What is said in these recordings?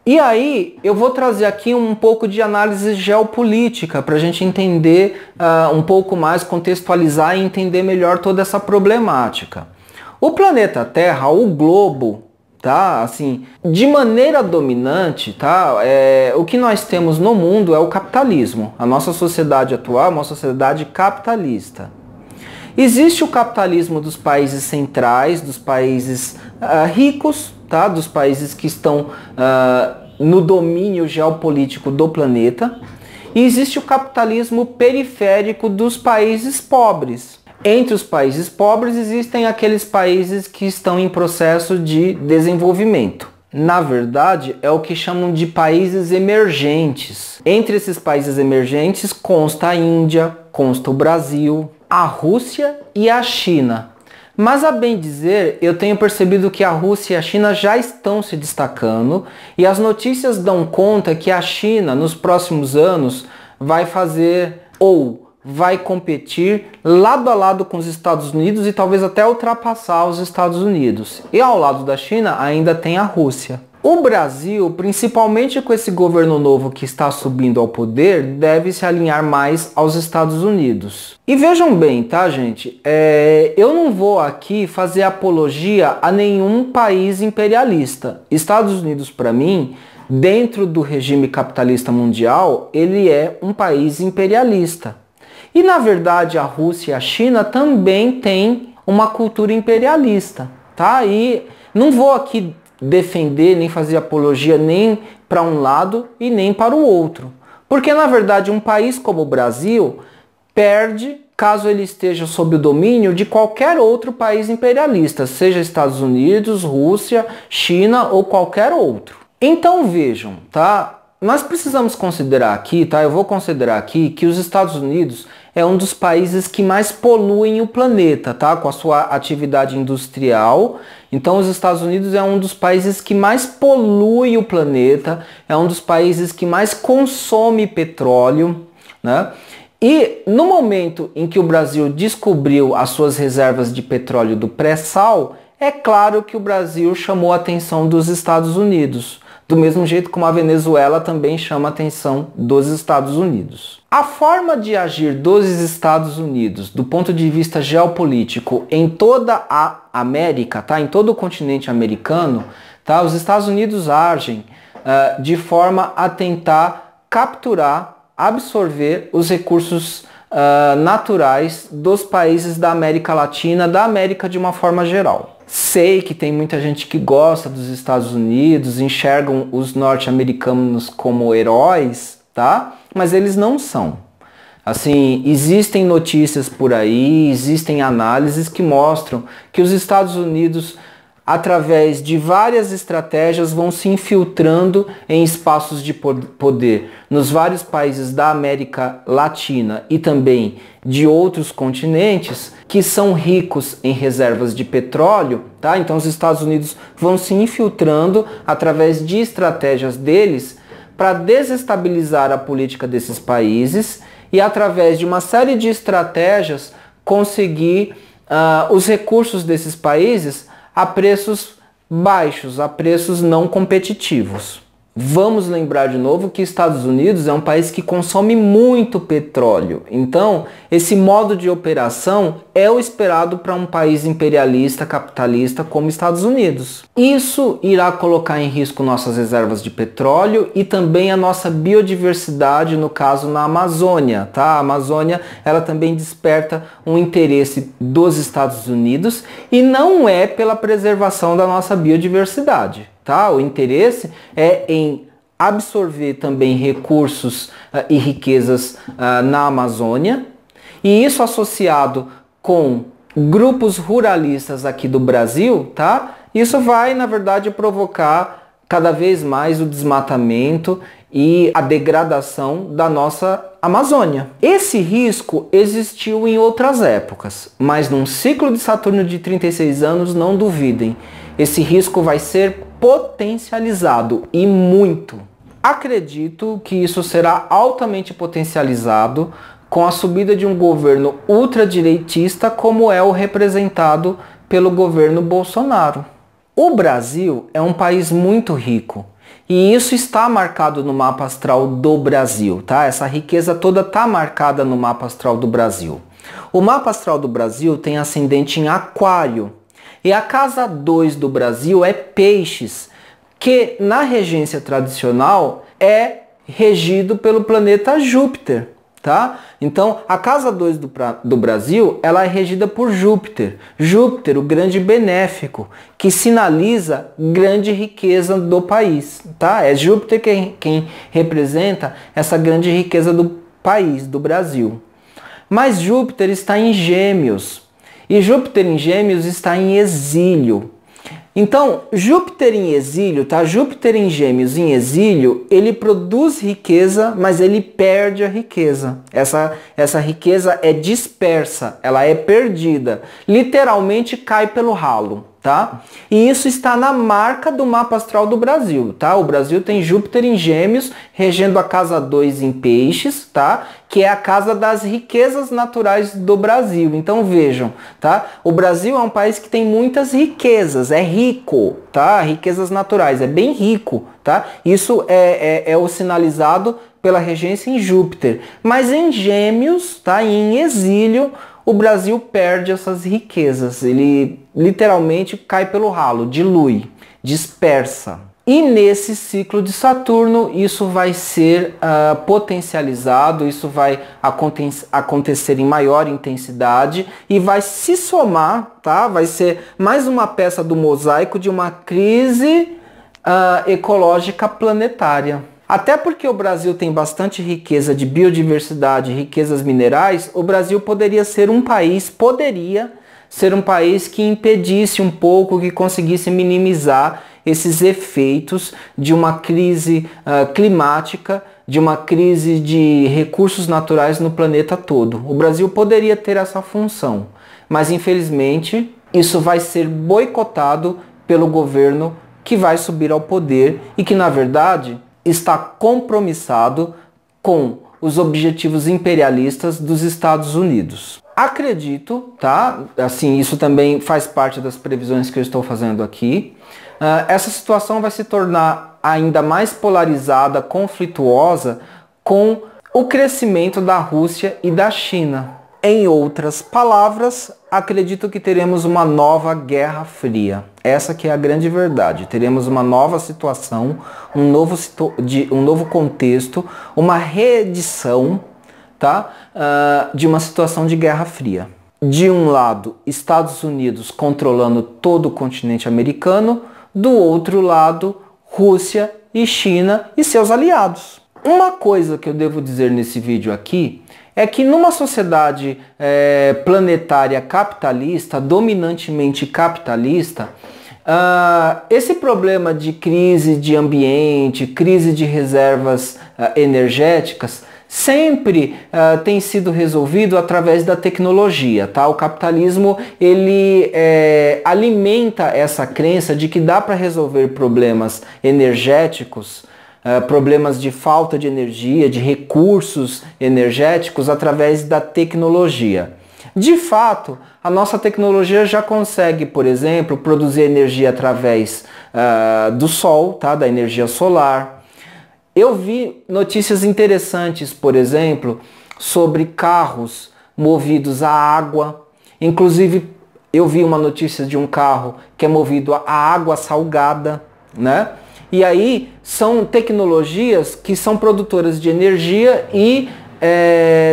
E aí eu vou trazer aqui um pouco de análise geopolítica para a gente entender um pouco mais, contextualizar e entender melhor toda essa problemática. O planeta Terra, o globo, tá? Assim, de maneira dominante, tá? O que nós temos no mundo é o capitalismo. A nossa sociedade atual é uma sociedade capitalista. Existe o capitalismo dos países centrais, dos países ricos, tá? Dos países que estão no domínio geopolítico do planeta. E existe o capitalismo periférico dos países pobres. Entre os países pobres existem aqueles países que estão em processo de desenvolvimento. Na verdade, é o que chamam de países emergentes. Entre esses países emergentes consta a Índia, consta o Brasil, a Rússia e a China. Mas a bem dizer, eu tenho percebido que a Rússia e a China já estão se destacando e as notícias dão conta que a China nos próximos anos vai fazer ou vai competir lado a lado com os Estados Unidos e talvez até ultrapassar os Estados Unidos. E ao lado da China ainda tem a Rússia. O Brasil, principalmente com esse governo novo que está subindo ao poder, deve se alinhar mais aos Estados Unidos. E vejam bem, tá, gente? Eu não vou aqui fazer apologia a nenhum país imperialista. Estados Unidos, para mim, dentro do regime capitalista mundial, ele é um país imperialista. E, na verdade, a Rússia e a China também têm uma cultura imperialista, tá? E não vou aqui defender, nem fazer apologia nem para um lado e nem para o outro. Porque, na verdade, um país como o Brasil perde caso ele esteja sob o domínio de qualquer outro país imperialista, seja Estados Unidos, Rússia, China ou qualquer outro. Então vejam, tá? Nós precisamos considerar aqui, tá? Eu vou considerar aqui que os Estados Unidos é um dos países que mais poluem o planeta, tá? Com a sua atividade industrial. Então os Estados Unidos é um dos países que mais polui o planeta, é um dos países que mais consome petróleo, né? E no momento em que o Brasil descobriu as suas reservas de petróleo do pré-sal, é claro que o Brasil chamou a atenção dos Estados Unidos. Do mesmo jeito como a Venezuela também chama a atenção dos Estados Unidos. A forma de agir dos Estados Unidos, do ponto de vista geopolítico, em toda a América, tá? Em todo o continente americano, tá? Os Estados Unidos agem de forma a tentar capturar, absorver os recursos naturais dos países da América Latina, da América de uma forma geral. Sei que tem muita gente que gosta dos Estados Unidos, enxergam os norte-americanos como heróis, tá? Mas eles não são. Assim, existem notícias por aí, existem análises que mostram que os Estados Unidos, através de várias estratégias, vão se infiltrando em espaços de poder nos vários países da América Latina e também de outros continentes que são ricos em reservas de petróleo, tá? Então os Estados Unidos vão se infiltrando através de estratégias deles para desestabilizar a política desses países e através de uma série de estratégias conseguir os recursos desses países a preços baixos, a preços não competitivos. Vamos lembrar de novo que Estados Unidos é um país que consome muito petróleo. Então, esse modo de operação é o esperado para um país imperialista, capitalista como Estados Unidos. Isso irá colocar em risco nossas reservas de petróleo e também a nossa biodiversidade, no caso na Amazônia, tá? A Amazônia, ela também desperta um interesse dos Estados Unidos e não é pela preservação da nossa biodiversidade. Tá? O interesse é em absorver também recursos e riquezas na Amazônia, e isso associado com grupos ruralistas aqui do Brasil, tá? Isso vai, na verdade, provocar cada vez mais o desmatamento e a degradação da nossa Amazônia. Esse risco existiu em outras épocas, mas num ciclo de Saturno de 36 anos, não duvidem, esse risco vai ser potencializado e muito. Acredito que isso será altamente potencializado com a subida de um governo ultradireitista como é o representado pelo governo Bolsonaro. O Brasil é um país muito rico E isso está marcado no mapa astral do Brasil, tá? Essa riqueza toda está marcada no mapa astral do Brasil. O mapa astral do Brasil tem ascendente em Aquário. E a casa 2 do Brasil é Peixes, que na regência tradicional é regido pelo planeta Júpiter, tá? Então, a casa 2 do Brasil, ela é regida por Júpiter. Júpiter, o grande benéfico, que sinaliza grande riqueza do país, tá? É Júpiter quem representa essa grande riqueza do país, do Brasil. Mas Júpiter está em Gêmeos, e Júpiter em Gêmeos está em exílio. Então, Júpiter em exílio, tá? Júpiter em Gêmeos em exílio, ele produz riqueza, mas ele perde a riqueza. Essa riqueza é dispersa, ela é perdida. Literalmente cai pelo ralo, tá? E isso está na marca do mapa astral do Brasil, tá? O Brasil tem Júpiter em Gêmeos, regendo a casa 2 em Peixes, tá? Que é a casa das riquezas naturais do Brasil. Então vejam, tá? O Brasil é um país que tem muitas riquezas, é rico, tá? Riquezas naturais, é bem rico, tá? Isso é o sinalizado pela regência em Júpiter. Mas em Gêmeos, tá? Em exílio, o Brasil perde essas riquezas. Ele literalmente cai pelo ralo, dilui, dispersa. E nesse ciclo de Saturno, isso vai ser potencializado, isso vai acontecer em maior intensidade e vai se somar, tá? Vai ser mais uma peça do mosaico de uma crise ecológica planetária. Até porque o Brasil tem bastante riqueza de biodiversidade, riquezas minerais, o Brasil poderia ser um país que impedisse um pouco, que conseguisse minimizar esses efeitos de uma crise climática, de uma crise de recursos naturais no planeta todo. O Brasil poderia ter essa função, mas infelizmente isso vai ser boicotado pelo governo que vai subir ao poder e que, na verdade, está compromissado com os objetivos imperialistas dos Estados Unidos. Acredito, tá? Assim, isso também faz parte das previsões que eu estou fazendo aqui. Essa situação vai se tornar ainda mais polarizada, conflituosa, com o crescimento da Rússia e da China. Em outras palavras, acredito que teremos uma nova Guerra Fria. Essa que é a grande verdade. Teremos uma nova situação, um novo contexto, uma reedição, tá? De uma situação de Guerra Fria. De um lado, Estados Unidos controlando todo o continente americano, do outro lado, Rússia e China e seus aliados. Uma coisa que eu devo dizer nesse vídeo aqui é que numa sociedade planetária capitalista, dominantemente capitalista, esse problema de crise de ambiente, crise de reservas energéticas, sempre tem sido resolvido através da tecnologia, tá? O capitalismo, ele alimenta essa crença de que dá para resolver problemas energéticos, problemas de falta de energia, de recursos energéticos através da tecnologia. De fato, a nossa tecnologia já consegue, por exemplo, produzir energia através do sol, tá? Da energia solar. Eu vi notícias interessantes, por exemplo, sobre carros movidos a água. Inclusive, eu vi uma notícia de um carro que é movido a água salgada, né? E aí são tecnologias que são produtoras de energia e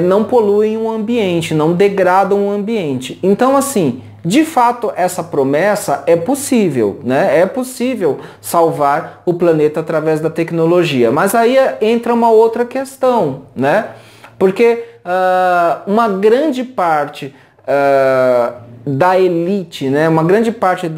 não poluem o ambiente, não degradam o ambiente. Então, assim, de fato, essa promessa é possível, né? É possível salvar o planeta através da tecnologia. Mas aí entra uma outra questão, né? Porque uma grande parte da elite, né? Uma grande parte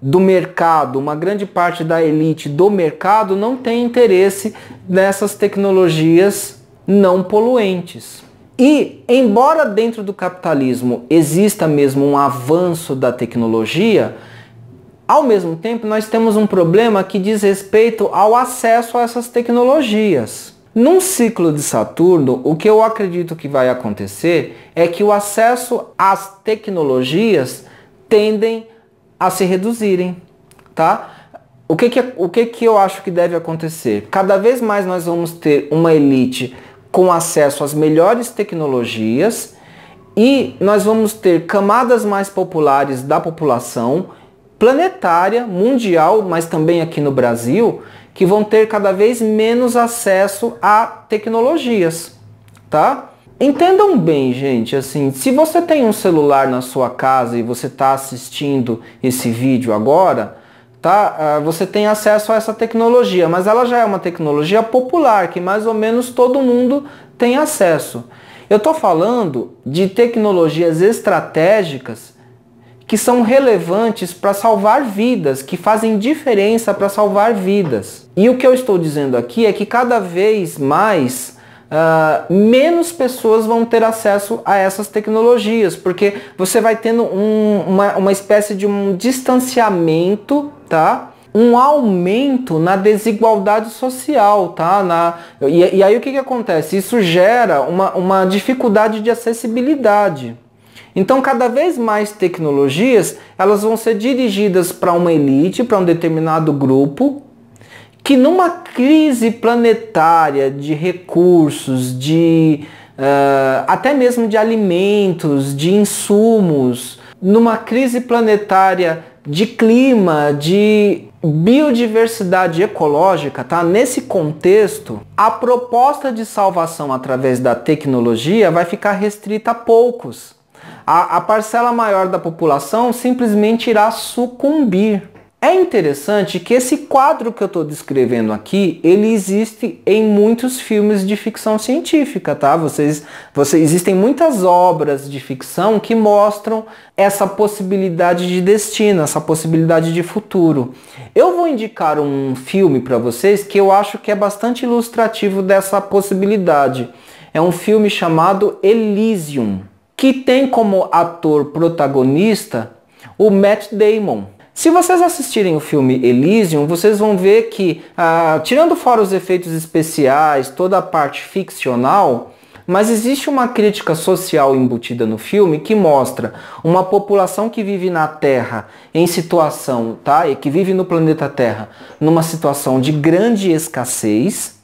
do mercado, uma grande parte da elite do mercado não tem interesse nessas tecnologias não poluentes. E, embora dentro do capitalismo exista mesmo um avanço da tecnologia, ao mesmo tempo nós temos um problema que diz respeito ao acesso a essas tecnologias. Num ciclo de Saturno, o que eu acredito que vai acontecer é que o acesso às tecnologias tendem a se reduzirem, tá? o que que eu acho que deve acontecer? Cada vez mais nós vamos ter uma elite com acesso às melhores tecnologias e nós vamos ter camadas mais populares da população planetária, mundial, mas também aqui no Brasil, que vão ter cada vez menos acesso a tecnologias, tá? Entendam bem, gente, assim, se você tem um celular na sua casa e você está assistindo esse vídeo agora, tá? Você tem acesso a essa tecnologia, mas ela já é uma tecnologia popular, que mais ou menos todo mundo tem acesso. Eu estou falando de tecnologias estratégicas que são relevantes para salvar vidas, que fazem diferença para salvar vidas. E o que eu estou dizendo aqui é que cada vez mais menos pessoas vão ter acesso a essas tecnologias, porque você vai tendo uma espécie de um distanciamento, tá? Um aumento na desigualdade social, tá? E aí o que acontece? Isso gera uma dificuldade de acessibilidade. Então, cada vez mais tecnologias, elas vão ser dirigidas para uma elite, para um determinado grupo, que numa crise planetária de recursos, até mesmo de alimentos, de insumos, numa crise planetária de clima, de biodiversidade ecológica, tá? Nesse contexto, a proposta de salvação através da tecnologia vai ficar restrita a poucos. A parcela maior da população simplesmente irá sucumbir. É interessante que esse quadro que eu estou descrevendo aqui, ele existe em muitos filmes de ficção científica, tá? Existem muitas obras de ficção que mostram essa possibilidade de destino, essa possibilidade de futuro. Eu vou indicar um filme para vocês que eu acho que é bastante ilustrativo dessa possibilidade. É um filme chamado Elysium, que tem como ator protagonista o Matt Damon. Se vocês assistirem o filme Elysium, vocês vão ver que, tirando fora os efeitos especiais, toda a parte ficcional, mas existe uma crítica social embutida no filme que mostra uma população que vive na Terra em situação, tá? E que vive no planeta Terra numa situação de grande escassez.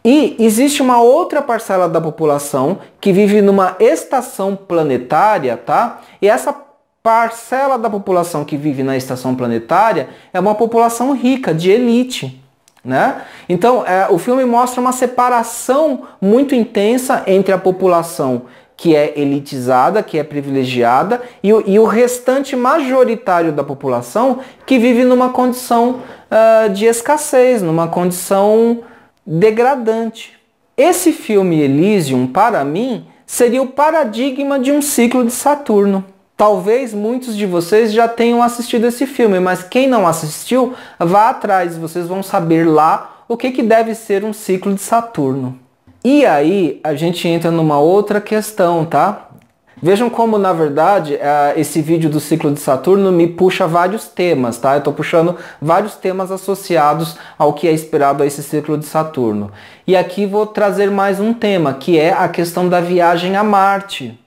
E existe uma outra parcela da população que vive numa estação planetária, tá? E essa parcela da população que vive na estação planetária é uma população rica, de elite, né? Então, o filme mostra uma separação muito intensa entre a população que é elitizada, que é privilegiada, e o restante majoritário da população que vive numa condição de escassez, numa condição degradante. Esse filme Elysium, para mim, seria o paradigma de um ciclo de Saturno. Talvez muitos de vocês já tenham assistido esse filme, mas quem não assistiu, vá atrás, vocês vão saber lá o que deve ser um ciclo de Saturno. E aí a gente entra numa outra questão, tá? Vejam como, na verdade, esse vídeo do ciclo de Saturno me puxa vários temas, tá? Eu estou puxando vários temas associados ao que é esperado a esse ciclo de Saturno. E aqui vou trazer mais um tema, que é a questão da viagem a Marte.